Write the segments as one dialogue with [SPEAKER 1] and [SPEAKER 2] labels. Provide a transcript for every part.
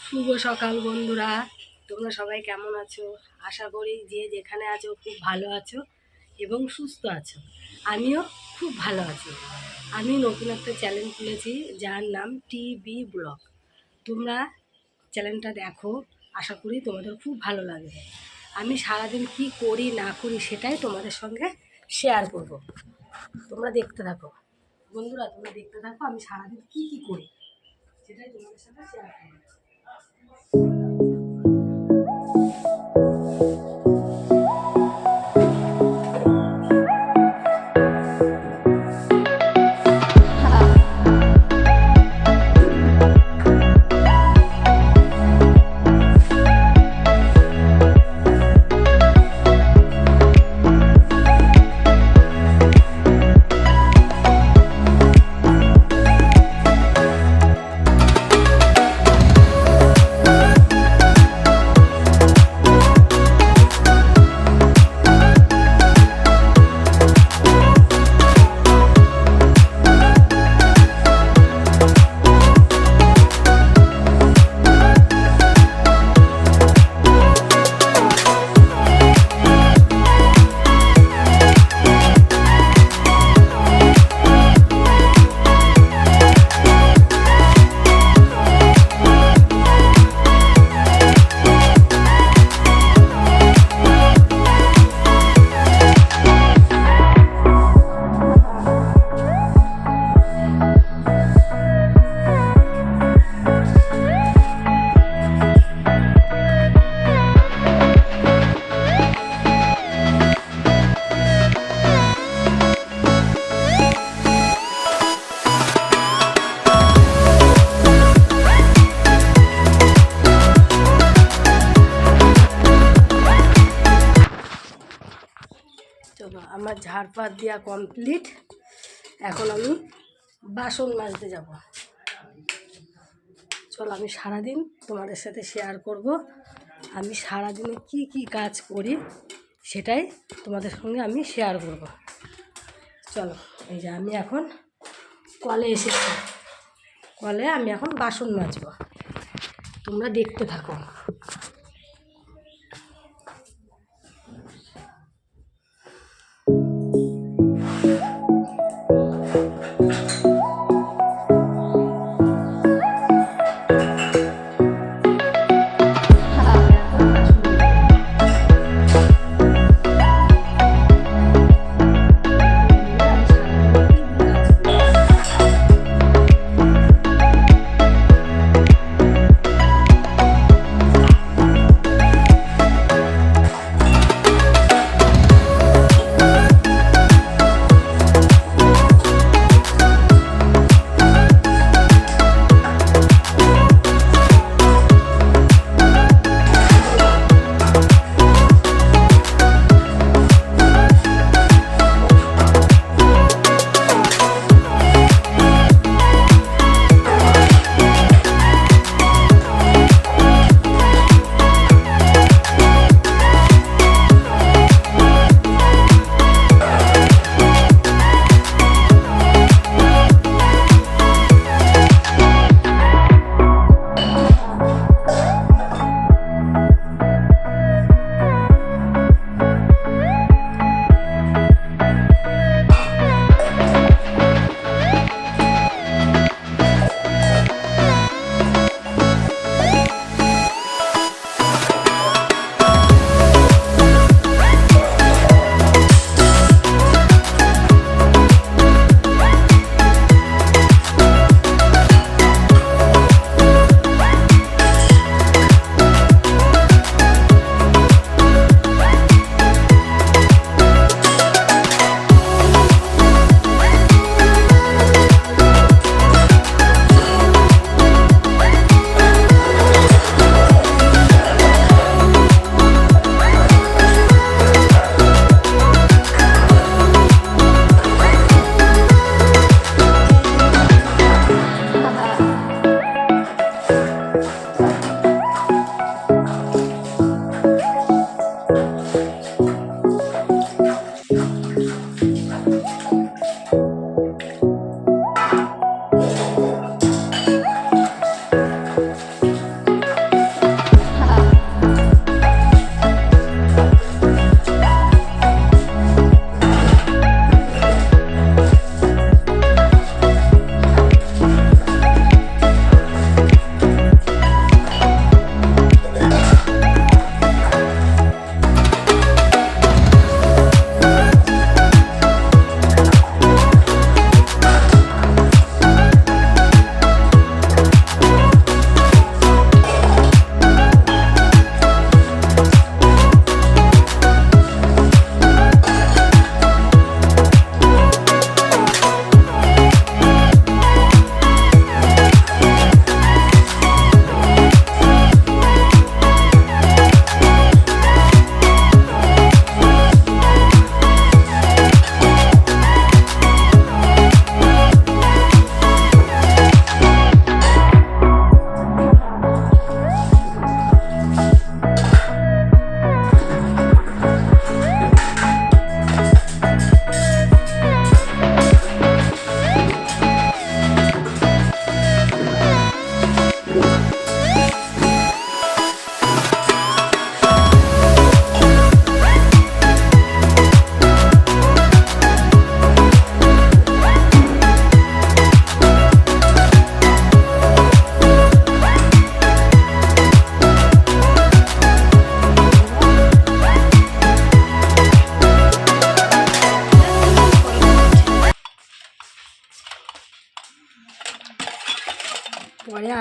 [SPEAKER 1] শুভ সকাল বন্ধুরা, তোমরা সবাই কেমন আছো? আশা করি যে যেখানে আছো খুব ভালো আছো এবং সুস্থ আছো। আমিও খুব ভালো আছি। আমি নতুন একটা চ্যানেল খুলেছি যার নাম টিবি ব্লগ। তোমরা চ্যানেলটা দেখো, আশা করি তোমাদের খুব ভালো লাগবে। আমি সারাদিন কি করি না করি সেটাই তোমাদের সঙ্গে শেয়ার করব। তোমরা দেখতে থাকো বন্ধুরা, তোমরা দেখতে থাকো আমি সারাদিন কি কি করি সেটাই তোমাদের সাথে শেয়ার করব। চলো, আমার ঝাড়পাত দেওয়া কমপ্লিট। এখন আমি বাসন মাজতে যাব। চলো, আমি সারাদিন তোমাদের সাথে শেয়ার করব। আমি সারাদিনে কি কি কাজ করি সেটাই তোমাদের সঙ্গে আমি শেয়ার করব। চলো, এই যে আমি এখন কলে এসেছি। কলে আমি এখন বাসন মাজব, তোমরা দেখতে থাকো।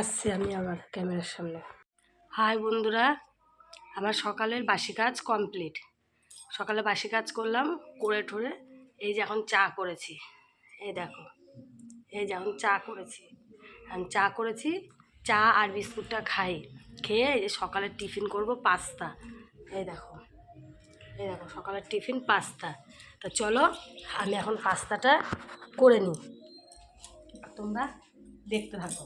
[SPEAKER 1] আসছি আমি আবার ক্যামেরার সামনে। হাই বন্ধুরা, আমার সকালের বাসি কাজ কমপ্লিট। সকালে বাসি কাজ করলাম, করে ঠরে এই যে এখন চা করেছি। এই দেখো, এই যে এখন চা করেছি। আমি চা করেছি, চা আর বিস্কুটটা খাই। খেয়ে এই যে সকালের টিফিন করব পাস্তা। এই দেখো, এই দেখো সকালের টিফিন পাস্তা। তা চলো আমি এখন পাস্তাটা করে নিই, তোমরা দেখতে থাকো।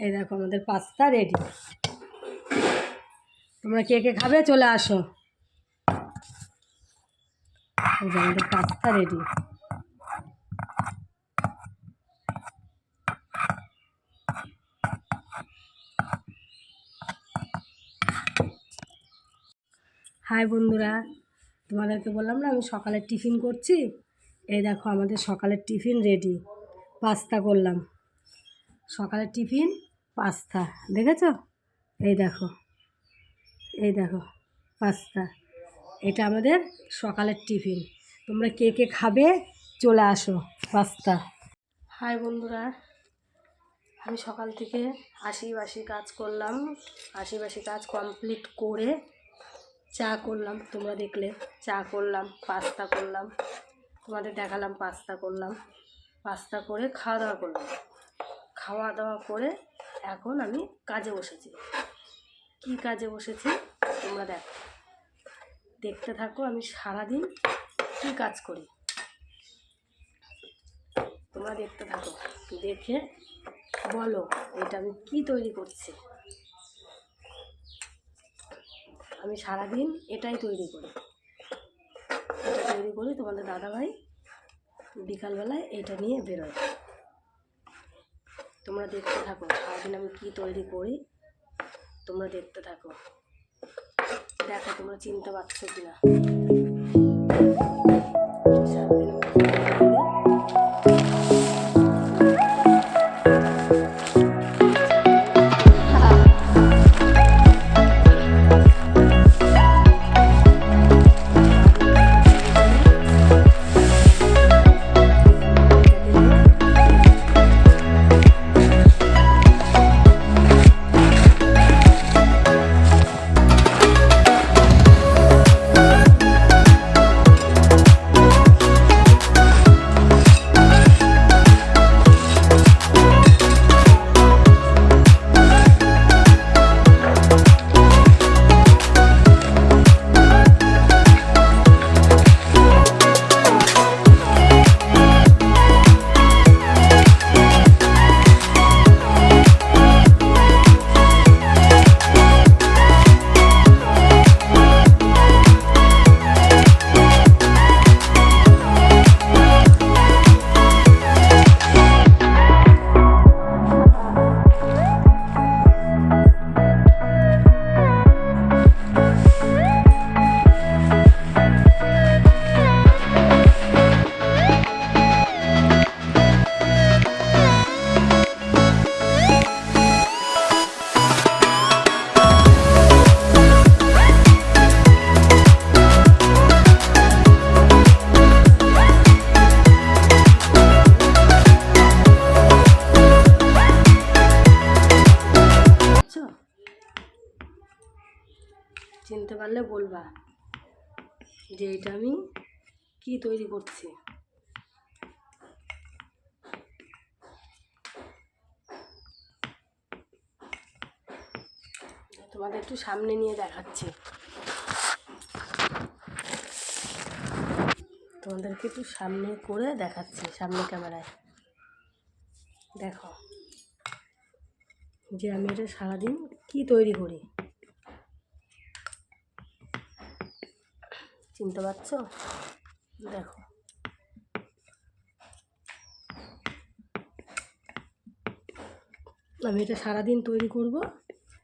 [SPEAKER 1] এই দেখো আমাদের পাস্তা রেডি। তোমরা কে কে খাবে চলে আসো। এই যে আমাদের পাস্তা রেডি। হাই বন্ধুরা, তোমাদেরকে বললাম না আমি সকালের টিফিন করছি। এই দেখো আমাদের সকালের টিফিন রেডি। পাস্তা করলাম, সকালের টিফিন পাস্তা, দেখেছো? এই দেখো, এই দেখো পাস্তা। এটা আমাদের সকালের টিফিন। তোমরা কে কে খাবে চলে আসো পাস্তা। হাই বন্ধুরা, আমি সকাল থেকে আশি কাজ করলাম। আশি কাজ কমপ্লিট করে চা করলাম, তোমরা দেখলে চা করলাম, পাস্তা করলাম, তোমাদের দেখালাম পাস্তা করলাম। পাস্তা করে খাওয়া দাওয়া করলাম। খাওয়া দাওয়া করে এখন আমি কাজে বসেছি। কি কাজে বসেছি তোমরা দেখো, দেখতে থাকো আমি সারাদিন কি কাজ করি। তোমরা দেখতে থাকো, দেখে বলো এটা আমি কি তৈরি করছি। আমি সারাদিন এটাই তৈরি করি, এটা তৈরি করি। তোমাদের দাদাভাই বিকালবেলায় এটা নিয়ে বেরোয়। তোমরা দেখতে থাকো সারাদিন আমি কি তৈরি করি, তোমরা দেখতে থাকো। দেখো তোমরা চিনতে পারছো কিনা। সারাদিন পারলে বলবা যে এটা আমি কি তৈরি করছি। তোমাদের একটু সামনে নিয়ে দেখাচ্ছি, তোমাদেরকে একটু সামনে করে দেখাচ্ছি, সামনে ক্যামেরায় দেখো যে আমি এটা সারাদিন কি তৈরি করি। চিনতে পারছো? দেখো আমি এটা সারাদিন তৈরি করব,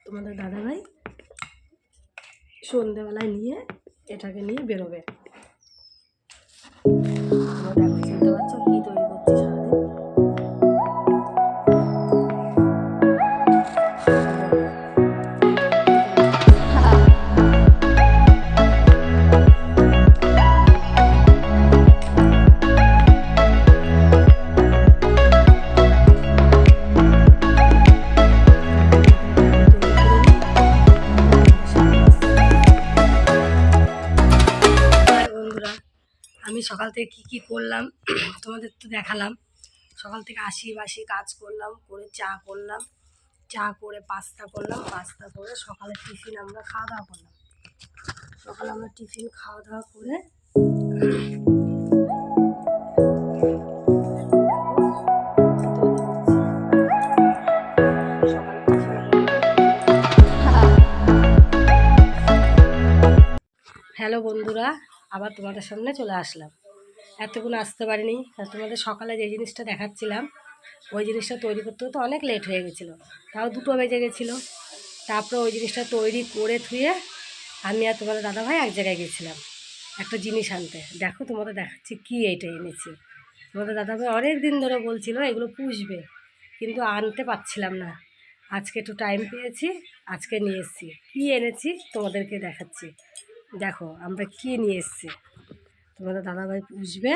[SPEAKER 1] তোমাদের দাদাভাই সন্ধেবেলায় নিয়ে এটাকে নিয়ে বেরোবে। দেখো চিনতে পারছো কি তৈরি করছি সারাদিন। আমি সকাল থেকে কি করলাম তোমাদের তো দেখালাম। সকাল থেকে বাসি কাজ করলাম, করে চা করলাম, চা করে পাস্তা করলাম, পাস্তা করে সকালে টিফিন আমরা খাওয়া দাওয়া করলাম। সকালে আমরা টিফিন খাওয়া দাওয়া করে হ্যালো বন্ধুরা, আবার তোমাদের সামনে চলে আসলাম। এতক্ষণ আসতে পারিনি, তোমাদের সকালে যে জিনিসটা দেখাচ্ছিলাম ওই জিনিসটা তৈরি করতে তো অনেক লেট হয়ে গেছিলো, তাও 2টো বেজে গেছিলো। তারপরে ওই জিনিসটা তৈরি করে থুয়ে আমি আর তোমাদের দাদাভাই এক জায়গায় গেছিলাম একটা জিনিস আনতে। দেখো তোমাদের দেখাচ্ছি কি এইটা এনেছি। তোমাদের দাদাভাই অনেক দিন ধরে বলছিল এগুলো পুষবে, কিন্তু আনতে পারছিলাম না। আজকে একটু টাইম পেয়েছি, আজকে নিয়ে এসেছি। কী এনেছি তোমাদেরকে দেখাচ্ছি। দেখো আমরা কি নিয়ে এসেছি, তোমাদের দাদাভাই পুষবে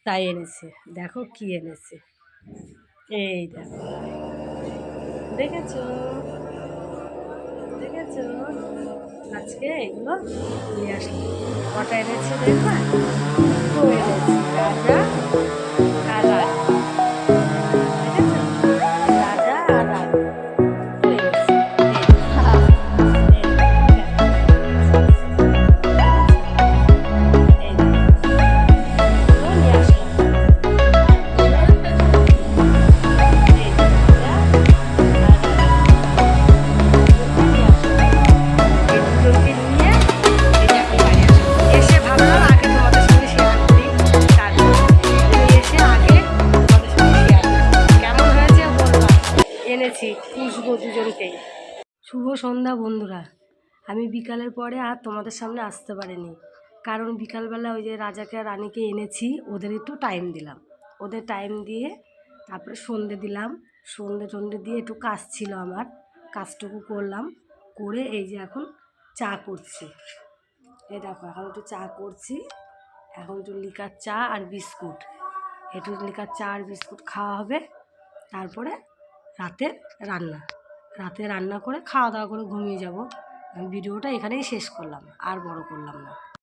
[SPEAKER 1] তাই এনেছে। দেখো কি এনেছে, এই দেখো, দেখেছো দেখেছো আজকে এগুলো নিয়ে আসলাম। কটা এনেছে দেখবা? তো এনেছি রাজা আর রানী, দেখেছো? রাজা আর রানী তো এনেছি। এনেছি পুষবো দুজনকেই। শুভ সন্ধ্যা বন্ধুরা। আমি বিকালের পরে আর তোমাদের সামনে আসতে পারিনি, কারণ বিকালবেলা ওই যে রাজাকে আর রানীকে এনেছি, ওদের একটু টাইম দিলাম। ওদের টাইম দিয়ে তারপরে সন্ধে দিলাম, সন্ধে দিয়ে একটু কাজ ছিল আমার, কাজটুকু করলাম, করে এই যে এখন চা করছি। এই দেখো এখন একটু চা করছি, এখন একটু লিকার চা আর বিস্কুট, একটু লিকার চা আর বিস্কুট খাওয়া হবে। তারপরে রাতে রান্না করে খাওয়া দাওয়া করে ঘুমিয়ে যাব। আমি ভিডিওটা এখানেই শেষ করলাম, আর বড় করলাম না।